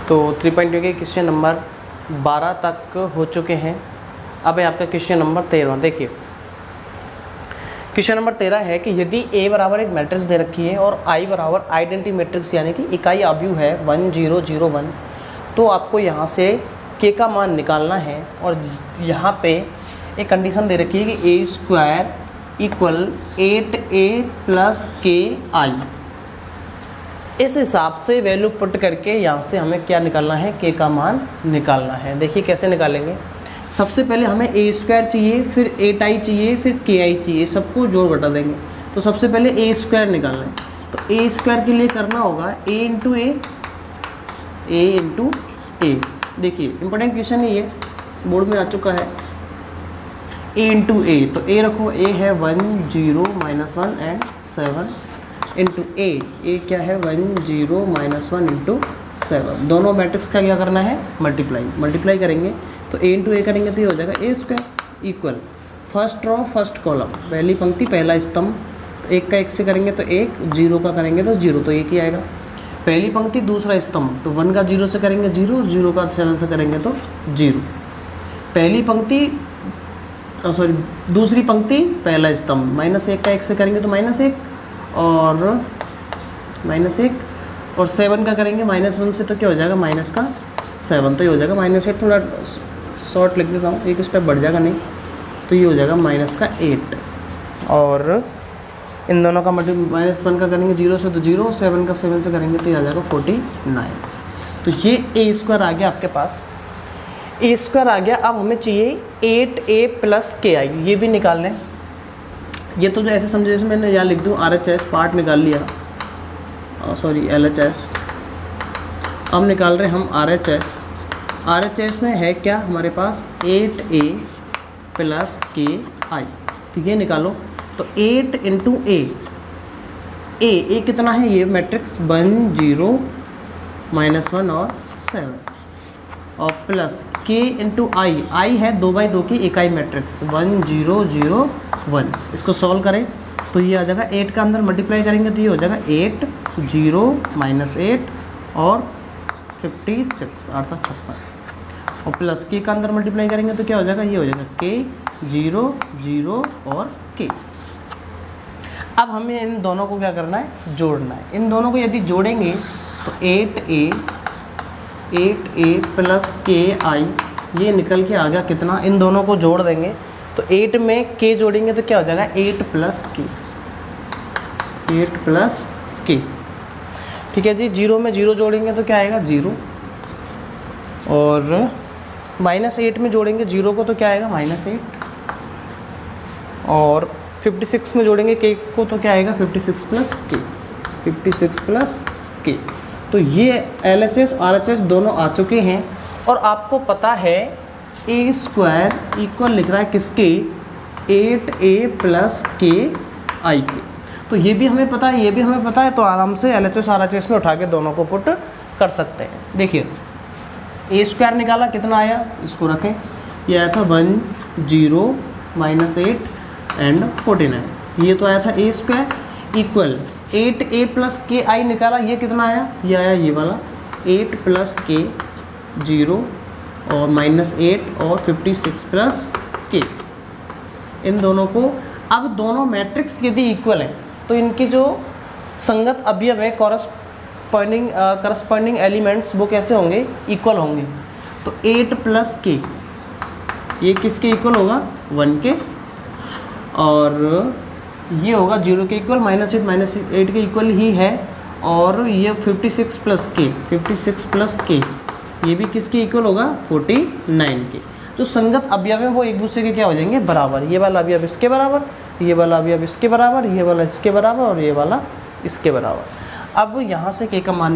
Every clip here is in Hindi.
तो 3.2 के क्वेश्चन नंबर 12 तक हो चुके हैं। अब है आपका क्वेश्चन नंबर 13। देखिए क्वेश्चन नंबर 13 है कि यदि A बराबर एक मैट्रिक्स दे रखी है और I बराबर आइडेंटिटी मैट्रिक्स यानी कि इकाई आव्यूह है 1 0 0 1, तो आपको यहाँ से K का मान निकालना है। और यहाँ पे एक कंडीशन दे रखी है कि A² equal 8A plus KI। इस हिसाब से वैल्यू पुट करके यहाँ से हमें क्या निकालना है, K का मान निकालना है। देखिए कैसे निकालेंगे। सबसे पहले हमें A² चाहिए, फिर 8I चाहिए, फिर KI चाहिए, सबको जोड़ घटा देंगे। तो सबसे पहले A² निकालना है। तो A² के लिए करना होगा A इंटू A। देखिए इंपॉर्टेंट क्वेश्चन ही है, बोर्ड में आ चुका है। A इंटू A, तो A रखो, A है 1 0 -1 एंड 7 इंटू A क्या है 1 0 -1 इंटू 7। दोनों मैट्रिक्स का क्या करना है, मल्टीप्लाई करेंगे। तो A इंटू A करेंगे तो ये हो जाएगा A² equal first row first column, पहली पंक्ति पहला स्तंभ। तो 1 का 1 से करेंगे तो 1, 0 का करेंगे तो 0, तो 1 ही आएगा। पहली पंक्ति दूसरा स्तंभ, तो 1 का 0 से करेंगे 0, 0 का 7 से करेंगे तो 0। पहली पंक्ति दूसरी पंक्ति पहला स्तंभ, -1 का 1 से करेंगे तो -1 और -1 और 7 का करेंगे -1 से तो क्या हो जाएगा -7, तो ये हो जाएगा -8। थोड़ा शॉर्ट लिख देता हूँ, एक स्टेप बढ़ जाएगा नहीं, तो ये हो जाएगा -8। और इन दोनों का -1 का करेंगे 0 से तो 0, 7 का 7 से करेंगे तो ये आ जाएगा 49। तो ये A² आ गया आपके पास, A² आ गया। अब हमें चाहिए 8A प्लस KI, ये भी निकाल लें। ये तो जो ऐसे समझे जैसे मैंने यहाँ लिख दूँ RHS पार्ट निकाल लिया, LHS। अब निकाल रहे हम RHS में है क्या हमारे पास 8A प्लस KI, तो ये निकालो। तो 8 इंटू A कितना है, ये मैट्रिक्स 1 0 -1 और 7 और प्लस K इंटू I है 2/2 की इकाई मैट्रिक्स 1 0 0 1। इसको सॉल्व करें तो ये आ जाएगा 8 का अंदर मल्टीप्लाई करेंगे तो ये हो जाएगा 8 0 -8 और 56 856 और प्लस K का अंदर मल्टीप्लाई करेंगे तो क्या हो जाएगा, ये हो जाएगा K 0 0 और K। अब हमें इन दोनों को क्या करना है, जोड़ना है। इन दोनों को यदि जोड़ेंगे तो 8A प्लस KI ये निकल के आ गया कितना, इन दोनों को जोड़ देंगे तो 8 में K जोड़ेंगे तो क्या हो जाएगा 8 प्लस K। ठीक है जी। 0 में 0 जोड़ेंगे तो क्या आएगा 0, और -8 में जोड़ेंगे 0 को तो क्या आएगा -8, और 56 में जोड़ेंगे K को तो क्या आएगा 56 प्लस K। तो ये LHS RHS दोनों आ चुके हैं। और आपको पता है A² इक्वल लिख रहा है किसके, 8A प्लस KI के। तो ये भी हमें पता है, तो आराम से LHS RHS में उठा के दोनों को पुट कर सकते हैं। देखिए A² निकाला, कितना आया, इसको रखें, ये आया था 1 0 -8 एंड 49। ये तो आया था A² equal 8A plus KI निकाला, ये कितना आया, ये आया ये वाला 8 प्लस K 0 और -8 और 56 प्लस K। इन दोनों को, अब दोनों मैट्रिक्स यदि इक्वल है तो इनकी जो संगत अवयव है करस्पॉन्डिंग एलिमेंट्स वो कैसे होंगे, इक्वल होंगे। तो 8 प्लस K ये किसके इक्वल होगा, 1 के, और ये होगा 0 के इक्वल, -8 के इक्वल ही है। और ये 56 प्लस K ये भी किसके इक्वल होगा 49 के। जो संगत अवयव है वो एक दूसरे के क्या हो जाएंगे, बराबर। ये वाला अवयव इसके बराबर, ये वाला अवयव इसके बराबर, ये वाला इसके बराबर और ये वाला इसके बराबर। अब यहाँ से K का मान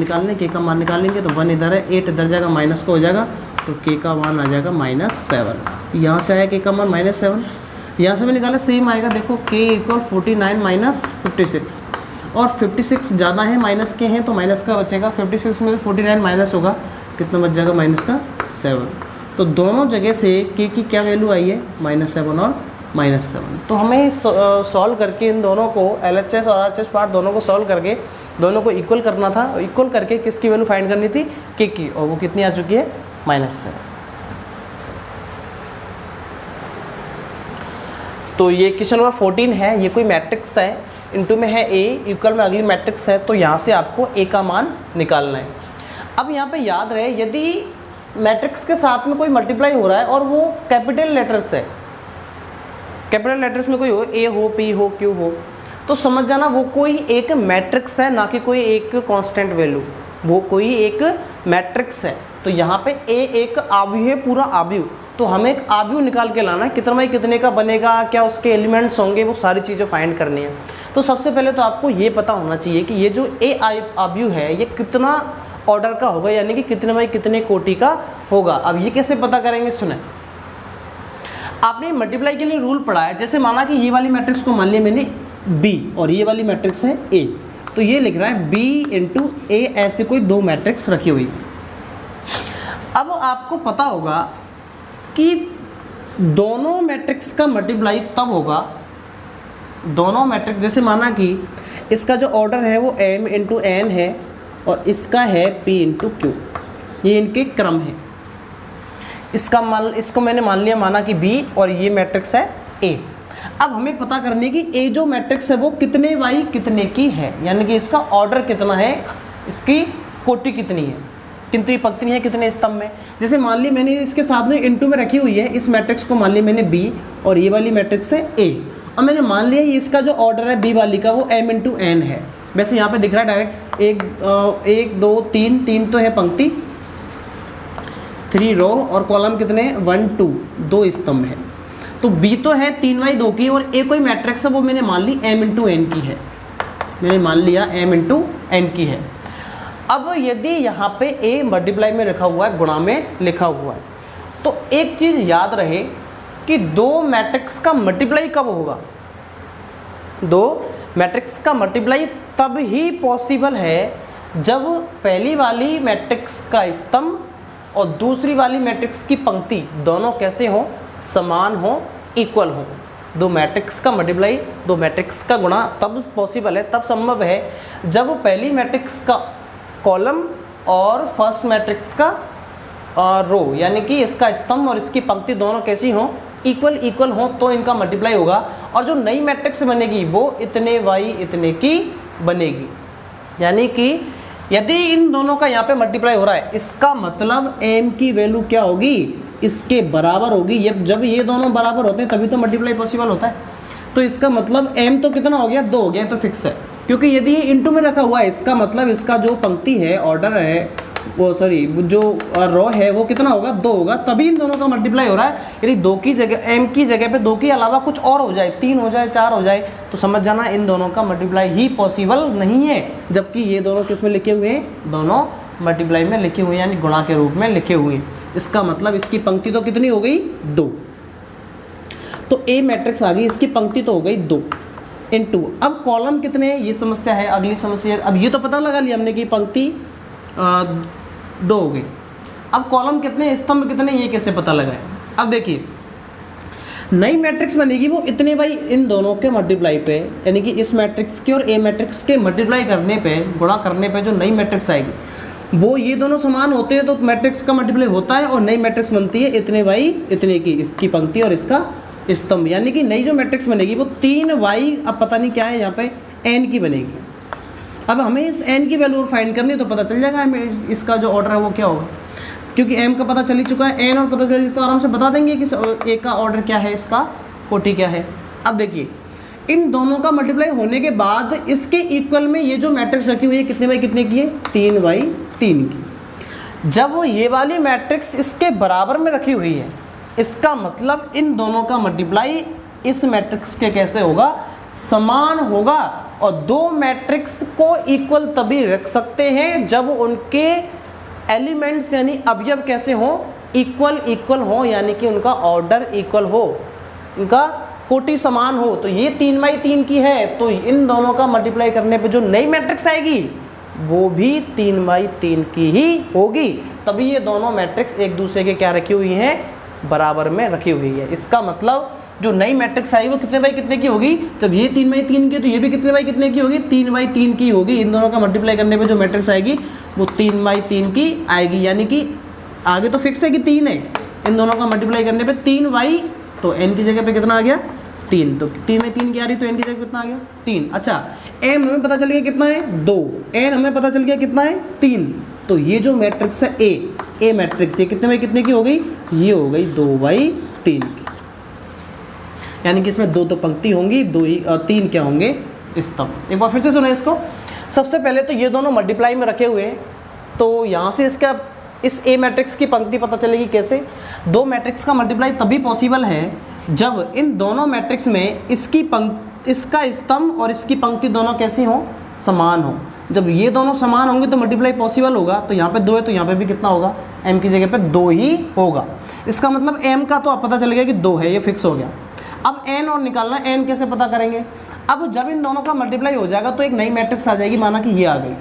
निकालेंगे तो 1 इधर है, 8 इधर जाएगा, माइनस का हो जाएगा, तो K का मान आ जाएगा -7। यहाँ से आया K का मान -7, यहाँ से भी निकाला सेम आएगा। देखो K इक्वल 49 - 56 और 56 ज़्यादा है, माइनस के हैं तो माइनस का बचेगा। 56 में 49 माइनस होगा, कितना बच जाएगा -7। तो दोनों जगह से K की क्या वैल्यू आई है, -7 और -7। तो हमें सॉल्व करके इन दोनों को LHS और RHS पार्ट दोनों को सॉल्व करके दोनों को इक्वल करना था, इक्वल करके किसकी वैल्यू फाइंड करनी थी, के की, और वो कितनी आ चुकी है, -7। तो ये क्वेश्चन नंबर 14 है। ये कोई मैट्रिक्स है, इनटू में है ए, इक्वल में अगली मैट्रिक्स है, तो यहाँ से आपको ए का मान निकालना है। अब यहाँ पे याद रहे, यदि मैट्रिक्स के साथ में कोई मल्टीप्लाई हो रहा है और वो कैपिटल लेटर्स है, कैपिटल लेटर्स में कोई हो, ए हो, पी हो, क्यू हो, तो समझ जाना वो कोई एक मैट्रिक्स है, ना कि कोई एक कांस्टेंट वैल्यू, वो कोई एक मैट्रिक्स है। तो यहाँ पे ए एक आव्यूह है, पूरा आव्यूह, तो हमें एक आव्यूह निकाल के लाना है, कितना बाई कितने का बनेगा, क्या उसके एलिमेंट्स होंगे, वो सारी चीज़ें फाइंड करनी है। तो सबसे पहले तो आपको ये पता होना चाहिए कि ये जो ए आव्यूह है ये कितना ऑर्डर का होगा, यानी कि कितने बाई कितने कोटि का होगा। अब ये कैसे पता करेंगे, सुने, आपने मल्टीप्लाई के लिए रूल पढ़ा है। जैसे माना कि ये वाली मैट्रिक्स को मान लिया मैंने बी और ये वाली मैट्रिक्स है ए, तो ये लिख रहा है बी इंटू ए, ऐसे कोई दो मैट्रिक्स रखी हुई। अब आपको पता होगा कि दोनों मैट्रिक्स का मल्टीप्लाई तब होगा, दोनों मैट्रिक्स, जैसे माना कि इसका जो ऑर्डर है वो m इंटू एन है और इसका है p इंटू क्यू, ये इनके क्रम है। इसको मैंने मान लिया, माना कि b और ये मैट्रिक्स है a। अब हमें पता करनी है कि a जो मैट्रिक्स है वो कितने बाई कितने की है, यानी कि इसका ऑर्डर कितना है, इसकी कोटि कितनी है, कितनी पंक्ति है, कितने स्तंभ में। जैसे मान ली मैंने इसके साथ में इनटू में रखी हुई है, इस मैट्रिक्स को मान ली मैंने b और ये वाली मैट्रिक्स है a, और मैंने मान लिया इसका जो ऑर्डर है b वाली का वो m इंटू एन है। वैसे यहाँ पे दिख रहा है डायरेक्ट एक दो तीन तो है पंक्ति, 3 रो, और कॉलम कितने, 1 2, 2 स्तंभ है। तो b तो है 3/2 की, और a कोई मैट्रिक्स है वो मैंने मान ली m इंटू एन की है, मैंने मान लिया m इंटू एन की है। अब यदि यहाँ पे a मल्टीप्लाई में रखा हुआ है, गुणा में लिखा हुआ है, तो एक चीज़ याद रहे कि दो मैट्रिक्स का मल्टीप्लाई कब होगा, दो मैट्रिक्स का मल्टीप्लाई तब ही पॉसिबल है जब पहली वाली मैट्रिक्स का स्तंभ और दूसरी वाली मैट्रिक्स की पंक्ति दोनों कैसे हों, समान हो, इक्वल हो। दो मैट्रिक्स का मल्टीप्लाई, दो मैट्रिक्स का गुणा तब पॉसिबल है, तब संभव है जब पहली मैट्रिक्स का कॉलम और फर्स्ट मैट्रिक्स का रो, यानी कि इसका स्तंभ और इसकी पंक्ति दोनों कैसी हों, इक्वल हो, तो इनका मल्टीप्लाई होगा। और जो नई मैट्रिक्स बनेगी वो इतने बाई इतने की बनेगी, यानी कि यदि इन दोनों का यहाँ पे मल्टीप्लाई हो रहा है, इसका मतलब m की वैल्यू क्या होगी, इसके बराबर होगी। जब ये दोनों बराबर होते हैं तभी तो मल्टीप्लाई पॉसिबल होता है। तो इसका मतलब m तो कितना हो गया, 2 हो गया, तो फिक्स है, क्योंकि यदि ये इंटू में रखा हुआ है, इसका मतलब इसका जो पंक्ति है, ऑर्डर है, वो सॉरी जो रो है वो कितना होगा, 2 होगा, तभी इन दोनों का मल्टीप्लाई हो रहा है। यदि 2 की जगह m की जगह पे 2 के अलावा कुछ और हो जाए, 3 हो जाए, 4 हो जाए, तो समझ जाना इन दोनों का मल्टीप्लाई ही पॉसिबल नहीं है। जबकि ये दोनों किस में लिखे हुए हैं, दोनों मल्टीप्लाई में लिखे हुए हैं, यानी गुणा के रूप में लिखे हुए हैं। इसका मतलब इसकी पंक्ति तो कितनी हो गई, 2। तो a मैट्रिक्स आ गई, इसकी पंक्ति तो हो गई 2 इंटू, अब कॉलम कितने, ये समस्या है, अगली समस्या। अब ये तो पता लगा लिया हमने कि पंक्ति 2 हो गई। अब कॉलम कितने, स्तंभ कितने, ये कैसे पता लगाए। अब देखिए नई मैट्रिक्स बनेगी वो इतने बाई इन दोनों के मल्टीप्लाई पे, यानी कि इस मैट्रिक्स के और ए मैट्रिक्स के मल्टीप्लाई करने पे, गुणा करने पे जो नई मैट्रिक्स आएगी वो ये दोनों समान होते हैं तो मैट्रिक्स का मल्टीप्लाई होता है, और नई मैट्रिक्स बनती है इतने बाई इतने की, इसकी पंक्ति और इसका स्तंभ। यानी कि नई जो मैट्रिक्स बनेगी वो 3y, अब पता नहीं क्या है यहाँ पे, n की बनेगी। अब हमें इस n की वैल्यू फाइंड करनी है, तो पता चल जाएगा हमें इसका जो ऑर्डर है वो क्या होगा, क्योंकि m का पता चल ही चुका है, n और पता चल तो आराम से बता देंगे कि a का ऑर्डर क्या है, इसका कोटि क्या है। अब देखिए इन दोनों का मल्टीप्लाई होने के बाद इसके इक्वल में ये जो मैट्रिक्स रखी हुई है कितने बाई कितने की है, 3/3 की। जब ये वाली मैट्रिक्स इसके बराबर में रखी हुई है, इसका मतलब इन दोनों का मल्टीप्लाई इस मैट्रिक्स के कैसे होगा, समान होगा। और दो मैट्रिक्स को इक्वल तभी रख सकते हैं जब उनके एलिमेंट्स यानी अवयव कैसे हो, इक्वल हो, यानी कि उनका ऑर्डर इक्वल हो, उनका कोटि समान हो। तो ये 3/3 की है, तो इन दोनों का मल्टीप्लाई करने पे जो नई मैट्रिक्स आएगी वो भी 3/3 की ही होगी। तभी ये दोनों मैट्रिक्स एक दूसरे के क्या रखी हुई हैं, बराबर में रखी हुई है। इसका मतलब जो नई मैट्रिक्स आई वो कितने बाई कितने की होगी, जब ये 3 बाई 3 की तो ये भी कितने बाई कितने की होगी, 3 बाई 3 की होगी। इन दोनों का मल्टीप्लाई करने पे जो मैट्रिक्स आएगी वो 3 बाई 3 की आएगी, यानी कि आगे तो फिक्स है कि 3 है, इन दोनों का मल्टीप्लाई करने पे 3 बाई, तो n की जगह पे कितना आ गया 3, तो 3 में 3 की आ रही तो n की जगह कितना आ गया 3। अच्छा m हमें पता चल गया कितना है 2, n हमें पता चल गया कितना है 3, तो ये जो मैट्रिक्स है ए मैट्रिक्स ये कितने बाई कितने की हो गई, ये हो गई 2 बाई 3 की, यानी कि इसमें 2 तो पंक्ति होंगी, 2 ही 3 क्या होंगे स्तंभ। एक बार फिर से सुना इसको। सबसे पहले तो ये दोनों मल्टीप्लाई में रखे हुए हैं, तो यहाँ से इसका इस ए मैट्रिक्स की पंक्ति पता चलेगी कैसे। दो मैट्रिक्स का मल्टीप्लाई तभी पॉसिबल है जब इन दोनों मैट्रिक्स में इसका स्तंभ और इसकी पंक्ति दोनों कैसी हो, समान हो। जब ये दोनों समान होंगे तो मल्टीप्लाई पॉसिबल होगा। तो यहाँ पे 2 है तो यहाँ पे भी कितना होगा, m की जगह पे 2 ही होगा। इसका मतलब m का तो अब पता चल गया कि 2 है, ये फिक्स हो गया। अब n और निकालना है, n कैसे पता करेंगे। अब जब इन दोनों का मल्टीप्लाई हो जाएगा तो एक नई मैट्रिक्स आ जाएगी, माना कि ये आ गई।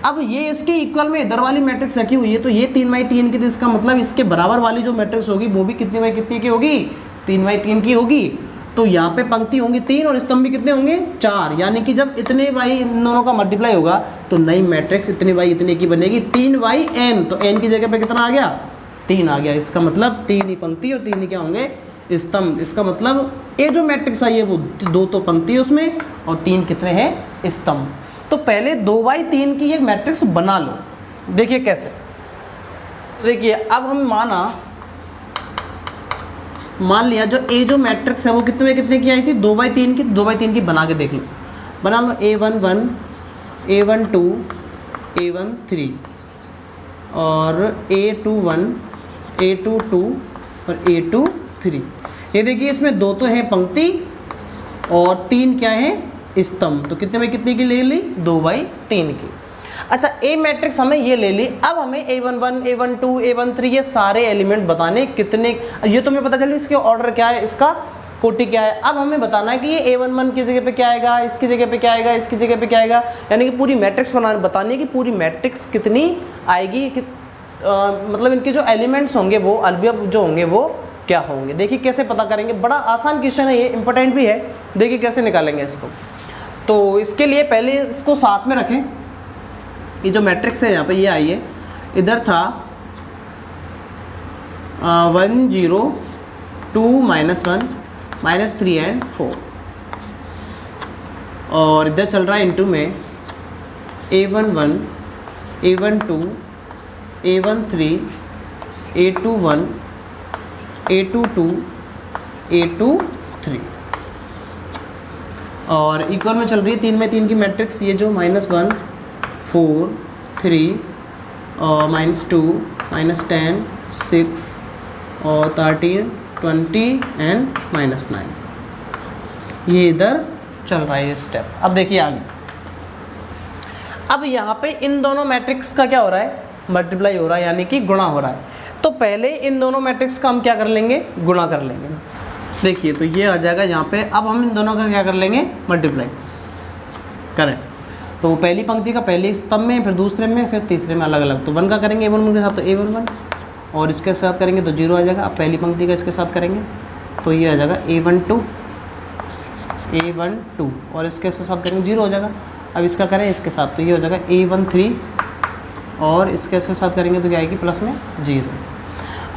अब ये इसके इक्वल में इधर वाली मैट्रिक्स रखी हुई है, तो ये 3 बाई 3 की, तो इसका मतलब इसके बराबर वाली जो मैट्रिक्स होगी वो भी कितनी बाई कितनी की होगी, 3 बाई 3 की होगी। तो यहाँ पे पंक्ति होंगी 3 और स्तंभ भी कितने होंगे 4, यानी कि जब इतने बाई इन दोनों का मल्टीप्लाई होगा तो नई मैट्रिक्स इतने बाई इतने की बनेगी, 3 बाई n, तो n की जगह पे कितना आ गया 3 आ गया। इसका मतलब 3 ही पंक्ति और 3 ही क्या होंगे स्तंभ। इसका मतलब ये जो मैट्रिक्स आई है वो 2 तो पंक्ति है उसमें और 3 कितने हैं स्तंभ। तो पहले 2 बाई 3 की एक मैट्रिक्स बना लो। देखिए कैसे, देखिए अब हम मान लिया जो मैट्रिक्स है वो कितने की आई थी 2 बाई 3 की। 2 बाई 3 की बना के देख लो, बना लो a11 a12 a13 और a21 a22 और a23। ये देखिए इसमें 2 तो हैं पंक्ति और 3 क्या है स्तंभ। तो कितने में कितने की ले ली 2 बाई 3 की। अच्छा ए मैट्रिक्स हमें ये ले ली। अब हमें a11 a12 a13 ये सारे एलिमेंट बताने कितने, ये तो हमें पता चले इसके ऑर्डर क्या है, इसका कोटि क्या है। अब हमें बताना है कि ये a11 की जगह पे क्या आएगा, इसकी जगह पे क्या आएगा, इसकी जगह पे क्या आएगा, यानी कि पूरी मैट्रिक्स बतानी है कि पूरी मैट्रिक्स कितनी आएगी मतलब इनके जो एलिमेंट्स होंगे वो अवयव जो होंगे वो क्या होंगे। देखिए कैसे पता करेंगे, बड़ा आसान क्वेश्चन है ये, इंपॉर्टेंट भी है। देखिए कैसे निकालेंगे इसको। तो इसके लिए पहले इसको साथ में रखें। ये जो मैट्रिक्स है यहाँ पे ये आई है, इधर था 1 0 2 -1 -3 एंड 4 और इधर चल रहा है इनटू में a11 a12 a13 a21 a22 a23 और इक्वल में चल रही है 3 में 3 की मैट्रिक्स। ये जो -1 4 3 और -2 -10 6 और 13 20 एंड -9 ये इधर चल रहा है ये स्टेप। अब देखिए आगे, अब यहाँ पे इन दोनों मैट्रिक्स का क्या हो रहा है, मल्टीप्लाई हो रहा है, यानी कि गुणा हो रहा है। तो पहले इन दोनों मैट्रिक्स का हम क्या कर लेंगे, गुणा कर लेंगे। देखिए तो ये आ जाएगा यहाँ पे। अब हम इन दोनों का क्या कर लेंगे, मल्टीप्लाई करें। तो पहली पंक्ति का पहले स्तंभ में, फिर दूसरे में, फिर तीसरे में अलग अलग। तो 1 का करेंगे a11 के साथ तो a11 और इसके साथ करेंगे तो 0 आ जाएगा। अब पहली पंक्ति का इसके साथ करेंगे तो ये आ जाएगा a12 और इसके साथ करेंगे 0 हो जाएगा। अब इसका करें इसके साथ तो ये हो जाएगा a13 और इसके साथ करेंगे तो क्या आएगी प्लस में 0।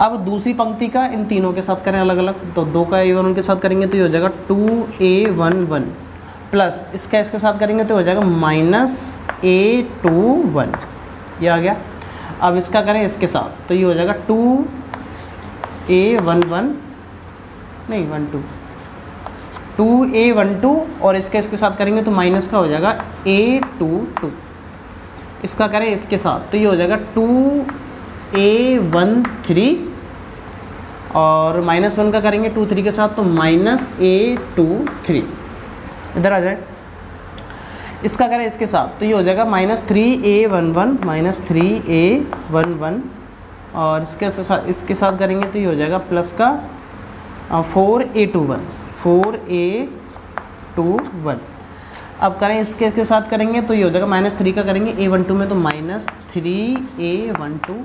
अब दूसरी पंक्ति का इन तीनों के साथ करें अलग अलग, तो 2 का a11 के साथ करेंगे तो ये हो जाएगा 2a11 प्लस इसके साथ करेंगे तो हो जाएगा -a21, ये आ गया। अब इसका करें इसके साथ तो ये हो जाएगा 2a11 नहीं 2a12 और इसके साथ करेंगे तो माइनस का हो जाएगा a22। इसका करें इसके साथ तो ये हो जाएगा 2a13 और -1 का करेंगे 23 के साथ तो -a23 इधर आ जाए। इसका करें इसके साथ तो ये हो जाएगा -3a11 -3a11 और इसके साथ करेंगे तो ये हो जाएगा प्लस का 4a21 अब करें इसके साथ करेंगे तो ये हो जाएगा -3 का करेंगे a12 में तो -3a12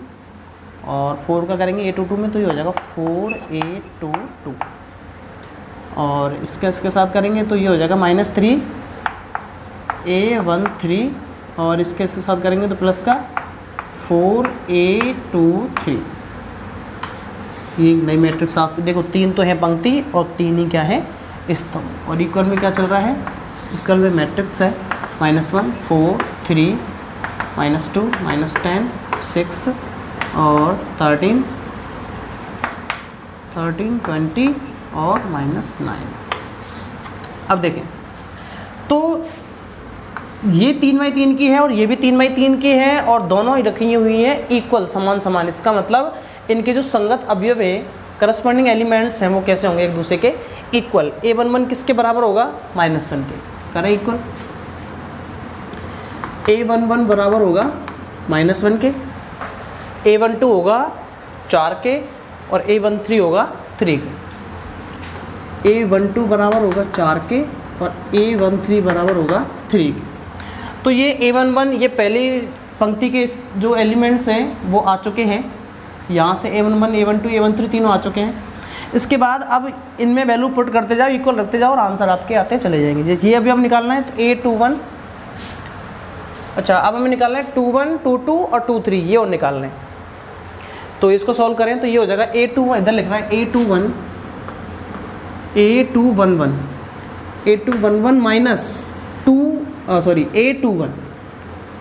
और 4 का करेंगे a22 में तो ये हो जाएगा 4a22 और इसके साथ करेंगे तो ये हो जाएगा -3 A13 और इसके साथ करेंगे तो प्लस का 4A23। ये नई मैट्रिक्स साथ से देखो 3 तो है पंक्ति और 3 ही क्या है स्तंभ। और इक्वल में क्या चल रहा है, इक्वल में मैट्रिक्स है -1 4 3 -2 -10 6 और 13 20 और -9। अब देखें तो ये 3/3 की है और ये भी 3/3 की है और दोनों ही रखी हुई है इक्वल, समान समान। इसका मतलब इनके जो संगत अवयव है, करस्पॉन्डिंग एलिमेंट्स हैं, वो कैसे होंगे, एक दूसरे के इक्वल। A11 किसके बराबर होगा, -1 के, करें इक्वल। A11 बराबर होगा -1 के, A12 होगा 4 के और A13 होगा 3 के। A12 बराबर होगा 4 के और A13 बराबर होगा 3 के। तो ये A11 ये पहली पंक्ति के जो एलिमेंट्स हैं वो आ चुके हैं, यहाँ से A11 A12 A13 तीनों आ चुके हैं। इसके बाद अब इनमें वैल्यू पुट करते जाओ, इक्वल रखते जाओ और आंसर आपके आते चले जाएंगे। ये अभी हम निकालना है तो A21, अच्छा अब हमें निकालना है 21 22 और 23, ये और निकालना है। तो इसको सॉल्व करें तो ये हो जाएगा A21, इधर लिख रहा है A21 माइनस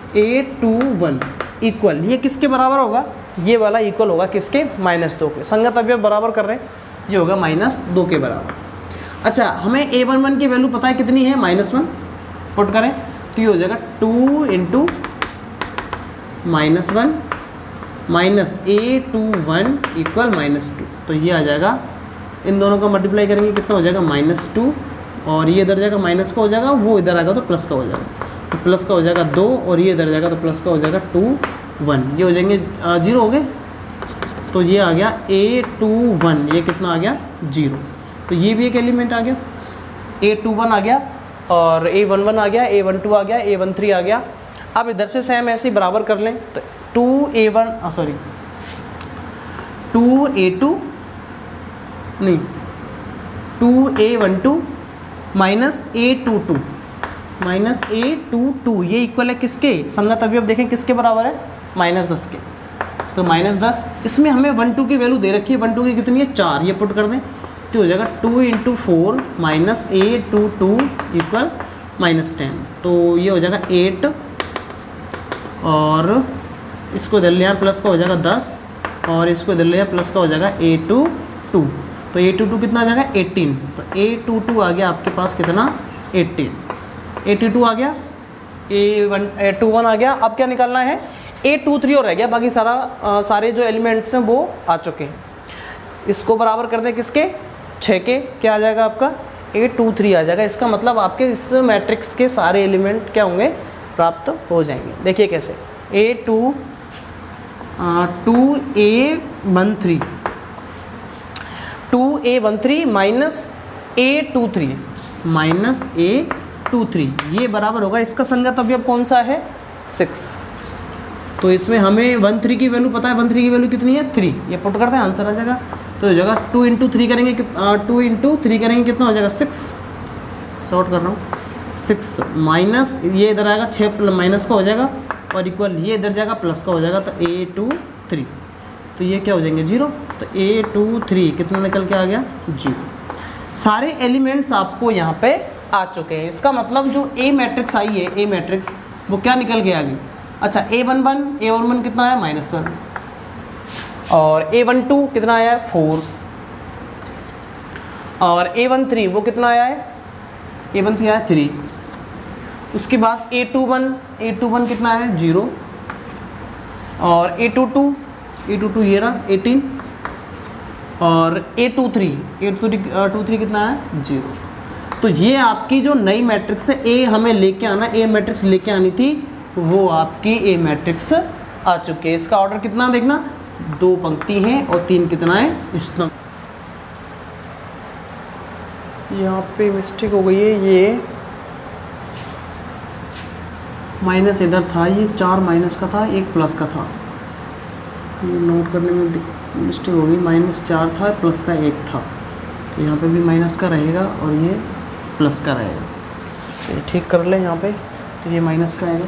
A21 इक्वल, ये किसके बराबर होगा, ये वाला इक्वल होगा किसके, -2 के। संगत अवयव बराबर कर रहे हैं, ये होगा -2 के बराबर। अच्छा हमें A11 की वैल्यू पता है कितनी है, -1 पुट करें तो ये हो जाएगा 2 × -1 माइनस A21 इक्वल -2। तो ये आ जाएगा, इन दोनों का मल्टीप्लाई करेंगे कितना हो जाएगा, -2 और ये इधर जाएगा माइनस का हो जाएगा, वो इधर आएगा तो प्लस का हो जाएगा, तो प्लस का हो जाएगा 2 और ये इधर जाएगा तो प्लस का हो जाएगा 2 1, ये हो जाएंगे 0 हो गए। तो ये आ गया A21, ये कितना आ गया 0। तो ये भी एक एलिमेंट आ गया, A21 आ गया और A11 आ गया, A12 आ गया, A13 आ गया। अब इधर से सेम ऐसे ही बराबर कर लें तो 2A12 माइनस A22 ये इक्वल है किसके, संगत अवयव देखें किसके बराबर है, -10 के। तो -10, इसमें हमें 1 2 की वैल्यू दे रखी है, 1 2 की कितनी है 4, ये पुट कर दें तो हो जाएगा 2 × 4 माइनस A22 इक्वल -10। तो ये हो जाएगा 8 और इसको इधर ले आए प्लस का हो जाएगा 10 और इसको इधर ले आए प्लस का हो जाएगा A22। तो A22 कितना आ जाएगा 18, तो A22 आ गया आपके पास कितना 18, A22 आ गया, A21 आ गया। अब क्या निकालना है, A23 और रह गया, बाकी सारे जो एलिमेंट्स हैं वो आ चुके हैं। इसको बराबर कर दें किसके, 6 के, क्या आ जाएगा आपका A23 आ जाएगा। इसका मतलब आपके इस मैट्रिक्स के सारे एलिमेंट क्या होंगे, प्राप्त हो जाएंगे। देखिए कैसे, A2A13 माइनस A23 ये बराबर होगा, इसका संगत अवयव कौन सा है 6। तो इसमें हमें 1 3 की वैल्यू पता है, 1 3 की वैल्यू कितनी है 3, ये पुट करते हैं आंसर आ जाएगा। तो हो जाएगा 2 × 3 करेंगे 2 × 3 करेंगे कितना हो जाएगा 6, शॉर्ट कर रहा हूँ 6 माइनस ये इधर आएगा 6 माइनस का हो जाएगा और इक्वल ये इधर जाएगा प्लस का हो जाएगा, तो A23 तो ये क्या हो जाएंगे 0। तो A23 कितना निकल के आ गया 0। सारे एलिमेंट्स आपको यहाँ पे आ चुके हैं। इसका मतलब जो A मैट्रिक्स आई है, A मैट्रिक्स वो क्या निकल के आ गई। अच्छा A11 कितना आया -1 और A12 कितना आया है 4 और A13 वो कितना आया है, A13 आया 3। उसके बाद A21 कितना है 0 और A22 ये रहा 18 और A23 कितना है 0। तो ये आपकी जो नई मैट्रिक्स है A हमें लेके आना, A मैट्रिक्स लेके आनी थी, वो आपकी A मैट्रिक्स आ चुकी है। इसका ऑर्डर कितना देखना, 2 पंक्ति हैं और 3 कितना है स्तंभ। यहाँ पे मिस्टेक हो गई है, ये माइनस इधर था, ये 4 माइनस का था 1 प्लस का था, ये नोट करने में मिस्टेक हो गई, -4 था प्लस का 1 था। तो यहाँ पे भी माइनस का रहेगा और ये प्लस का रहेगा। तो ये ठीक कर लें यहाँ पे, तो ये माइनस का आएगा,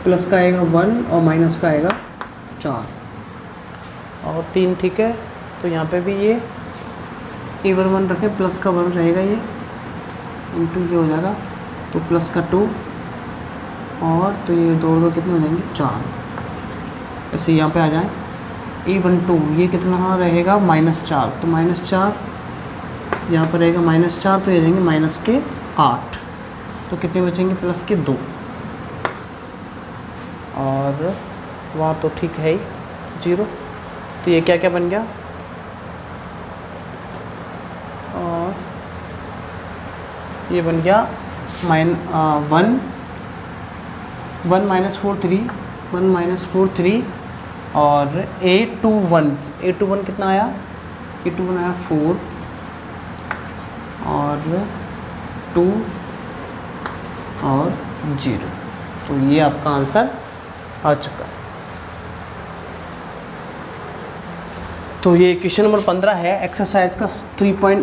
प्लस का आएगा 1 और माइनस का आएगा 4 और 3, ठीक है। तो यहाँ पे भी ये A11 रखें, प्लस का 1 रहेगा ये, इंटू ये हो जाएगा, तो प्लस का 2 और तो ये 2 कितने हो जाएंगे 4। ऐसे यहाँ पे आ जाए A12, ये कितना रहेगा -4, तो -4 यहाँ पर रहेगा -4, तो ये जाएंगे माइनस के 8, तो कितने बचेंगे प्लस के 2 और वहाँ तो ठीक है ही 0। तो ये क्या क्या बन गया, और ये बन गया 1 -4 3 और A21 कितना आया, A21 आया 4 और 2 और 0। तो ये आपका आंसर आ चुका। तो ये क्वेश्चन नंबर 15 है एक्सरसाइज का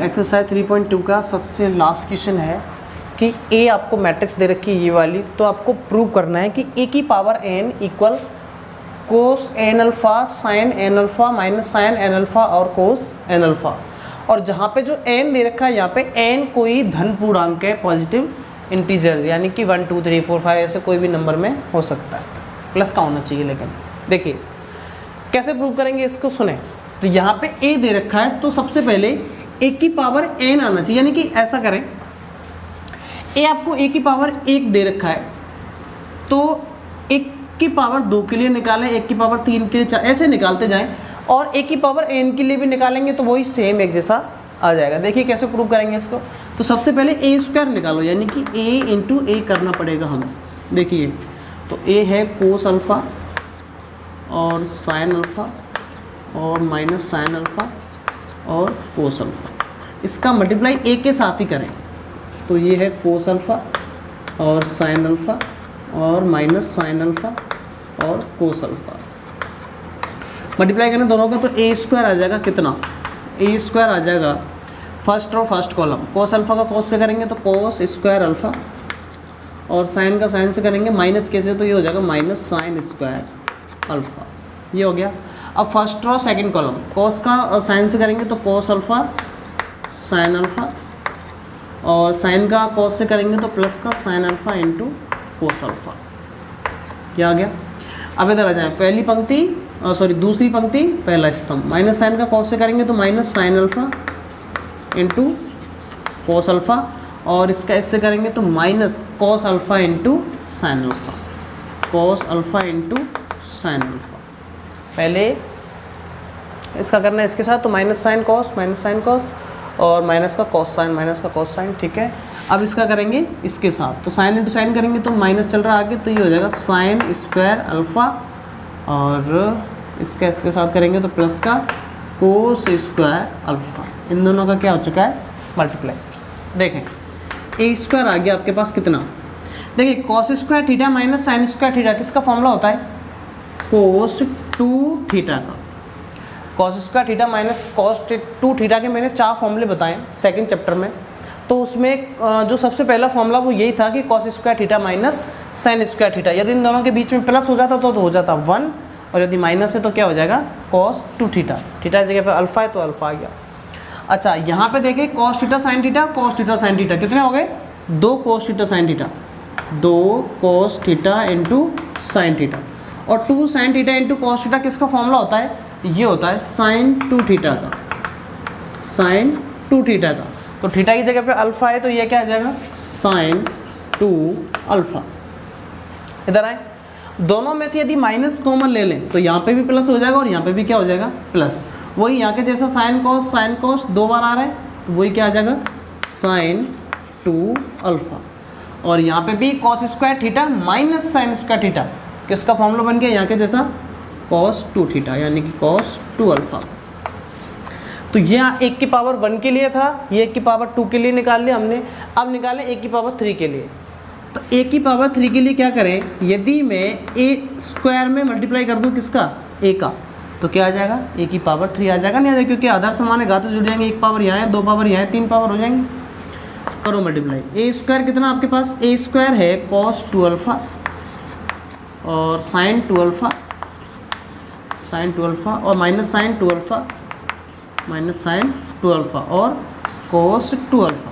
एक्सरसाइज 3.2 का सबसे लास्ट क्वेश्चन है कि ए आपको मैट्रिक्स दे रखी है ये वाली, तो आपको प्रूव करना है कि ए की power n equal cos N alpha sine N alpha minus sine N alpha और कोस एन अल्फ़ा। और जहाँ पे जो n दे रखा है यहाँ पे n कोई धन पूर्णांक है, पॉजिटिव इंटीजर्स, यानी कि 1 2 3 4 5 ऐसे कोई भी नंबर में हो सकता है, प्लस का होना चाहिए। लेकिन देखिए कैसे प्रूव करेंगे इसको, सुने। तो यहाँ पे a दे रखा है, तो सबसे पहले a की पावर n आना चाहिए, यानी कि ऐसा करें, a आपको a की पावर 1 दे रखा है, तो 1 की पावर 2 के लिए निकालें, 1 की पावर 3 के लिए 4, ऐसे निकालते जाएं, और a की पावर n के लिए भी निकालेंगे तो वही सेम एक जैसा आ जाएगा। देखिए कैसे प्रूव करेंगे इसको। तो सबसे पहले a² निकालो, यानी कि a इंटू a करना पड़ेगा हमें। देखिए तो a है कोस अल्फ़ा और साइन अल्फ़ा और माइनस साइन अल्फ़ा और कोस अल्फ़ा, इसका मल्टीप्लाई a के साथ ही करें, तो ये है कोस अल्फ़ा और साइन अल्फ़ा और माइनस साइन अल्फ़ा और कोस अल्फ़ा। मल्टीप्लाई करें दोनों का तो a² आ जाएगा, कितना a² आ जाएगा first row first column, cos alpha का कोस से करेंगे तो कोस स्क्वायर अल्फ़ा और साइन का साइन से करेंगे माइनस के से, तो ये हो जाएगा माइनस साइन स्क्वायर अल्फ़ा, ये हो गया। अब फर्स्ट रो सेकंड कॉलम, कोस का साइन से करेंगे तो कोस अल्फ़ा साइन अल्फ़ा और साइन का कोस से करेंगे तो प्लस का sine alpha into cos alpha, क्या आ गया। अब इधर आ जाए, पहली पंक्ति दूसरी पंक्ति पहला स्तंभ, माइनस साइन का कोस से करेंगे तो minus sine alpha into cos alpha और इसका इससे करेंगे तो minus cos alpha into sine alpha, cos alpha into sine alpha. पहले इसका करना है इसके साथ, तो माइनस साइन कॉस और माइनस का कॉस साइन, ठीक है। अब इसका करेंगे इसके साथ, तो साइन इंटू साइन करेंगे तो माइनस चल रहा है आगे, तो ये हो जाएगा साइन स्क्वायर अल्फ़ा और इसका इसके साथ करेंगे तो प्लस का कोस स्क्वायर अल्फ़ा। इन दोनों का क्या हो चुका है मल्टीप्लाई। देखें a² आ गया आपके पास कितना, देखिए cos square theta minus sine square theta किसका फॉर्मूला होता है, कोस 2 थीटा का। Cos square theta minus cos 2 theta के मैंने 4 फॉर्मूले बताए सेकंड चैप्टर में, तो उसमें जो सबसे पहला फॉर्मूला वो यही था कि cos square theta minus sine square theta, यदि इन दोनों के बीच में प्लस हो जाता तो हो जाता 1 और यदि माइनस है तो क्या हो जाएगा कॉस 2 थीटा, थीटा की जगह पे अल्फ़ा है तो अल्फ़ा आ गया। अच्छा यहाँ पे देखिए कॉस थीटा साइन थीटा कितने हो गए, 2 cos theta sine theta, 2 cos theta into sine theta, और 2 sine theta into cos theta किसका फॉर्मूला होता है, ये होता है साइन 2 थीटा का, साइन 2 थीटा का। तो थीटा की जगह पे अल्फ़ा है तो ये क्या आ जाएगा साइन 2 अल्फ़ा। इधर आए, दोनों में से यदि माइनस कॉमन ले लें तो यहाँ पे भी प्लस हो जाएगा और यहाँ पे भी क्या हो जाएगा प्लस, वही यहाँ के जैसा साइन कॉस 2 बार आ रहा है तो वही क्या आ जाएगा साइन 2 अल्फ़ा, और यहाँ पे भी cos square theta minus sine square theta किसका फॉर्मूला बन गया यहाँ के जैसा कॉस 2 थीटा, यानी कि कॉस 2 अल्फ़ा। तो ये 1 की पावर 1 के लिए था, ये 1 की पावर 2 के लिए निकाल लिया हमने। अब निकालें 1 की पावर 3 के लिए, तो 1 की पावर 3 के लिए क्या करें, यदि मैं a² में मल्टीप्लाई कर दूं किसका a का, तो क्या आ जाएगा, ए की पावर 3 आ जाएगा, नहीं आ जाएगा क्योंकि आधार समान है, घात जुड़ जाएंगे, एक पावर यहाँ है, दो पावर यहाँ है, तीन पावर हो जाएंगे। करो मल्टीप्लाई। ए स्क्वायर कितना आपके पास, ए स्क्वायर है कॉस 2 अल्फ़ा और साइन 2 अल्फ़ा और माइनस साइन 2 अल्फ़ा और कोस 2 अल्फ़ा।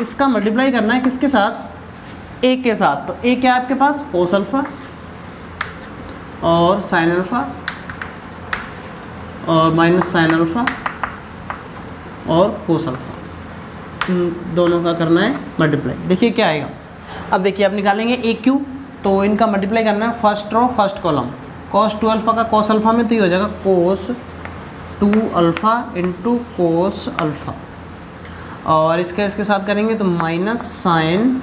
इसका मल्टीप्लाई करना है किसके साथ, ए के साथ। तो ए क्या है आपके पास, कोस अल्फ़ा और साइन अल्फ़ा और माइनस साइन अल्फ़ा और कोस अल्फ़ा, दोनों का करना है मल्टीप्लाई। देखिए क्या आएगा, अब देखिए आप निकालेंगे ए क्यू, तो इनका मल्टीप्लाई करना है first row first column. Cos 2 alpha का कॉस अल्फ़ा में तो ये हो जाएगा cos 2 alpha into cos alpha, और इसके साथ करेंगे तो minus sine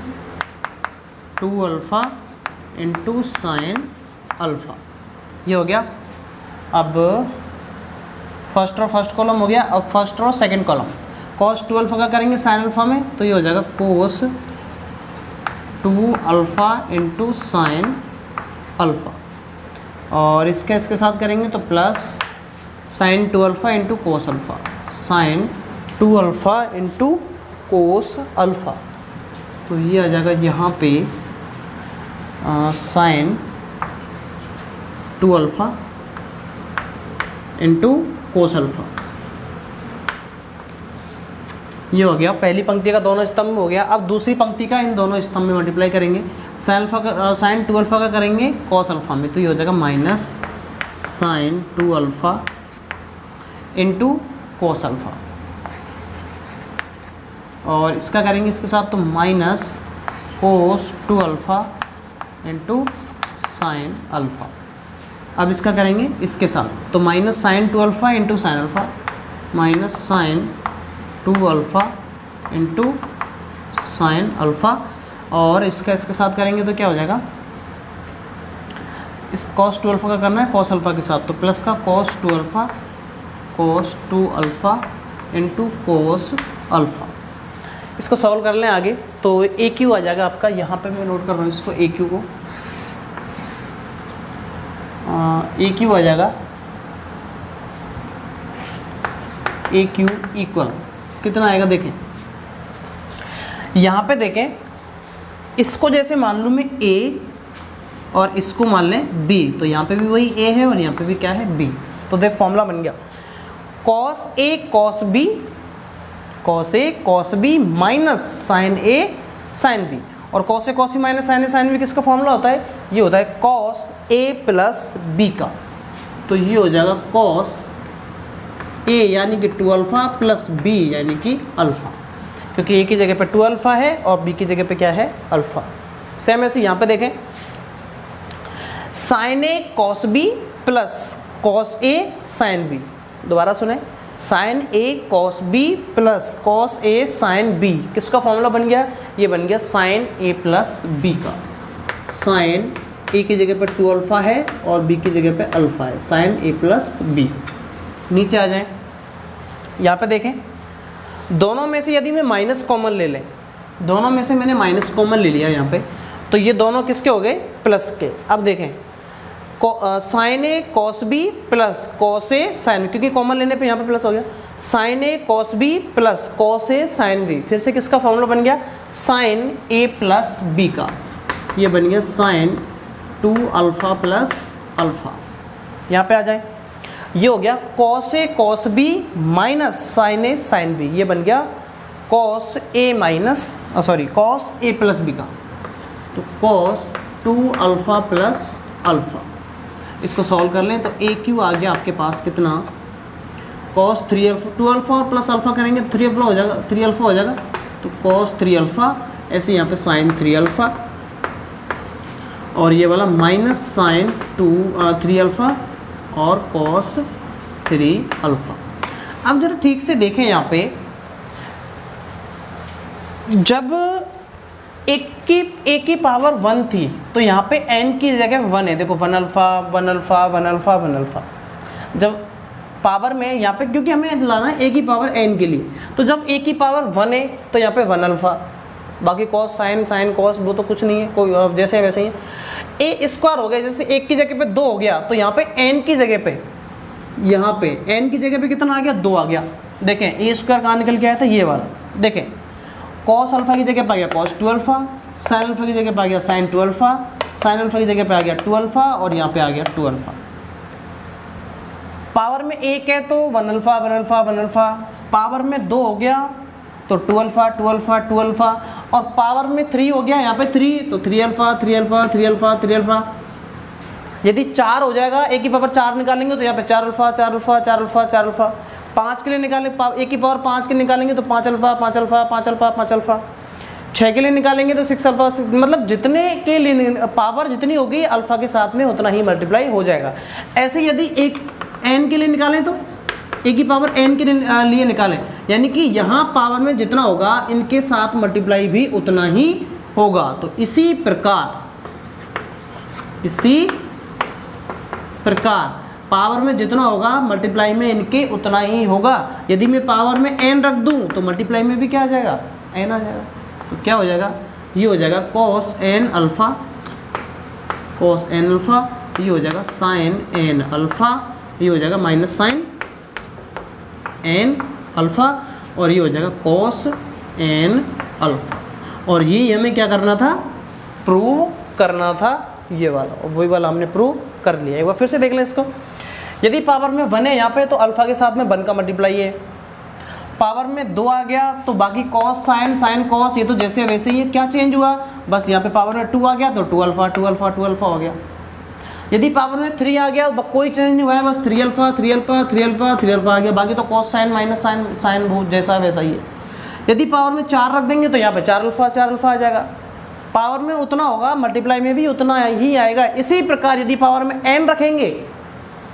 2 alpha into sine alpha, ये हो गया। अब फर्स्ट रो फर्स्ट कॉलम हो गया, अब first row second column. Cos 2 alpha का करेंगे साइन अल्फ़ा में, तो ये हो जाएगा cos 2 alpha into sine alpha, और इसके साथ करेंगे तो plus sine 2 alpha into cos alpha, sine 2 alpha into cos alpha. तो ये आ जाएगा यहाँ पे sine 2 alpha into cos alpha, ये हो गया। पहली पंक्ति का दोनों स्तंभ में हो गया। अब दूसरी पंक्ति का इन दोनों स्तंभ में मल्टीप्लाई करेंगे। साइन 2 अल्फ़ा का करेंगे कॉस अल्फ़ा में, तो ये हो जाएगा minus sine 2 alpha into cos alpha, और इसका करेंगे इसके साथ तो minus cos 2 alpha into sine alpha. अब इसका करेंगे इसके साथ तो minus sine 2 alpha into sine alpha, minus sine 2 alpha into sine alpha, और इसका इसके साथ करेंगे तो क्या हो जाएगा, इस कॉस 2 अल्फ़ा का करना है कॉस अल्फ़ा के साथ, तो प्लस का cos 2 alpha into cos alpha. इसको सॉल्व कर लें आगे, तो ए क्यू आ जाएगा आपका, यहाँ पे मैं नोट कर रहा हूँ इसको, ए क्यू को, ए क्यू आ जाएगा, ए क्यू इक्वल कितना आएगा, देखें यहाँ पे, देखें इसको जैसे मान लूँ मैं ए और इसको मान लें बी, तो यहाँ पे भी वही ए है और यहाँ पे भी क्या है बी। तो देख फॉर्मूला बन गया cos A cos B minus sign A sine B, और cos A cos B minus sign A sine B किसका फॉर्मूला होता है, ये होता है कॉस ए प्लस बी का। तो ये हो जाएगा कॉस ए यानी कि 2 अल्फ़ा प्लस बी यानी कि अल्फ़ा, क्योंकि ए की जगह पे 2 अल्फ़ा है और बी की जगह पे क्या है, अल्फ़ा। सेम ऐसे यहाँ पे देखें, sign A cos B plus cos A sine B, दोबारा सुने, sign A cos B plus cos A sine B किसका फॉर्मूला बन गया, ये बन गया साइन ए प्लस बी का। साइन ए की जगह पे 2 अल्फ़ा है और बी की जगह पे अल्फ़ा है, साइन ए प्लस बी। नीचे आ जाएं, यहाँ पे देखें, दोनों में से यदि मैं माइनस कॉमन ले लें, दोनों में से मैंने माइनस कॉमन ले लिया यहाँ पे, तो ये दोनों किसके हो गए, प्लस के। अब देखें sign A cos B plus cos A sign, क्योंकि कॉमन लेने पे यहाँ पे प्लस हो गया, sign A cos B plus cos A sine B, फिर से किसका फॉर्मूला बन गया, साइन ए प्लस बी का। ये बन गया साइन 2 अल्फ़ा प्लस अल्फ़ा। यहाँ पे आ जाए, ये हो गया cos A cos B minus sign A sine B, ये बन गया cos A minus cos A plus B का। तो कॉस 2 अल्फ़ा प्लस अल्फ़ा, इसको सॉल्व कर लें तो ए क्यू आ गया आपके पास कितना, कॉस 3 अल्फ़ा, 2 अल्फ़ा और प्लस अल्फ़ा करेंगे 3 अल्फ़ा हो जाएगा, 3 अल्फ़ा हो जाएगा, तो कॉस 3 अल्फ़ा, ऐसे यहाँ पे साइन 3 अल्फ़ा, और ये वाला माइनस साइन 3 अल्फ़ा और कॉस 3 अल्फ़ा। अब जरा ठीक से देखें, यहाँ पे जब एक की पावर 1 थी तो यहाँ पे n की जगह 1 है, देखो 1 अल्फ़ा 1 अल्फ़ा 1 अल्फ़ा 1 अल्फ़ा। जब पावर में यहाँ पे, क्योंकि हमें लाना है a की पावर n के लिए, तो जब a की पावर 1 है तो यहाँ पे 1 अल्फ़ा, बाकी कॉस साइन कॉस वो तो कुछ नहीं है, कोई जैसे वैसे ही। ए स्क्वायर हो गया, जैसे 1 की जगह पे 2 हो गया, तो यहाँ पे n की जगह पे यहाँ पे n की जगह पे कितना आ गया, 2 आ गया। देखें ए स्क्वायर कहाँ निकल के आया था, ये वाला। देखें कॉस अल्फा की जगह पे आ गया cos 2 अल्फा, साइन अल्फा की जगह पे आ गया sin 2 अल्फा, साइन अल्फा की जगह पे आ गया 2 अल्फा और यहाँ पे आ गया 2 अल्फा। पावर में 1 है तो 1 अल्फा 1 अल्फा 1 अल्फा, पावर में 2 हो गया तो 2 अल्फा 2 अल्फा 2 अल्फा, और पावर में 3 हो गया यहाँ पे 3 तो 3 अल्फा 3 अल्फा 3 अल्फा 3 अल्फा। यदि 4 हो जाएगा, ए की पावर 4 निकालेंगे तो यहाँ पे 4 अल्फा 4 अल्फा 4 अल्फा 4 अल्फा। 5 के लिए निकालें, ए की पावर 5 के निकालेंगे तो 5 अल्फा 5 अल्फा 5 अल्फा 5 अल्फा। 6 के लिए निकालेंगे तो 6 अल्फा 6, मतलब जितने के लिए पावर जितनी होगी अल्फा के साथ में उतना ही मल्टीप्लाई हो जाएगा। ऐसे यदि एक एन के लिए निकालें तो ए की पावर एन के लिए निकालें, यानी कि यहाँ पावर में जितना होगा इनके साथ मल्टीप्लाई भी उतना ही होगा। तो इसी प्रकार पावर में जितना होगा मल्टीप्लाई में इनके उतना ही होगा। यदि मैं पावर में एन रख दूं तो मल्टीप्लाई में भी क्या आ जाएगा, एन आ जाएगा। तो क्या हो जाएगा, ये हो जाएगा cos n अल्फा, ये हो जाएगा sin n अल्फा, ये हो जाएगा माइनस साइन n अल्फा, और ये हो जाएगा cos n अल्फा। और ये हमें क्या करना था, प्रूव करना था, ये वाला, और वही वाला हमने प्रूव कर लिया। एक बार फिर से देख लें इसको। यदि पावर में 1 है यहाँ पे तो अल्फा के साथ में 1 का मल्टीप्लाई है। पावर में 2 आ गया तो बाकी cos साइन cos ये तो जैसे वैसे ही है, क्या चेंज हुआ, बस यहाँ पे पावर में 2 आ गया तो 2 अल्फा 2 अल्फा 2 अल्फा हो गया। यदि पावर में 3 आ गया कोई चेंज नहीं हुआ है, बस 3 अल्फा 3 अल्फा 3 अल्फा 3 अल्फा आ गया, बाकी तो cos साइन माइनस साइन बहुत जैसा वैसा ही है। यदि पावर में 4 रख देंगे तो यहाँ पे 4 अल्फा आ जाएगा। पावर में उतना होगा मल्टीप्लाई में भी उतना ही आएगा। इसी प्रकार यदि पावर में n रखेंगे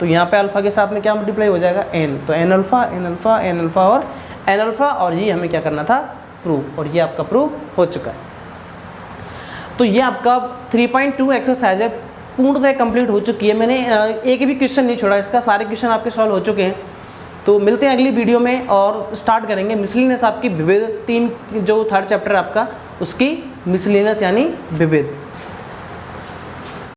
तो यहाँ पे अल्फा के साथ में क्या मल्टीप्लाई हो जाएगा, n, तो n अल्फा और n अल्फा, और ये हमें क्या करना था, प्रूव, और ये आपका प्रूव हो चुका है। तो ये आपका 3.2 एक्सरसाइज है, पूर्णतः कंप्लीट हो चुकी है। मैंने एक भी क्वेश्चन नहीं छोड़ा, इसका सारे क्वेश्चन आपके सॉल्व हो चुके हैं। तो मिलते हैं अगली वीडियो में और स्टार्ट करेंगे मिसलिनियस आपकी विविध 3 जो 3rd चैप्टर आपका उसकी मिसलिनियस यानी विविध।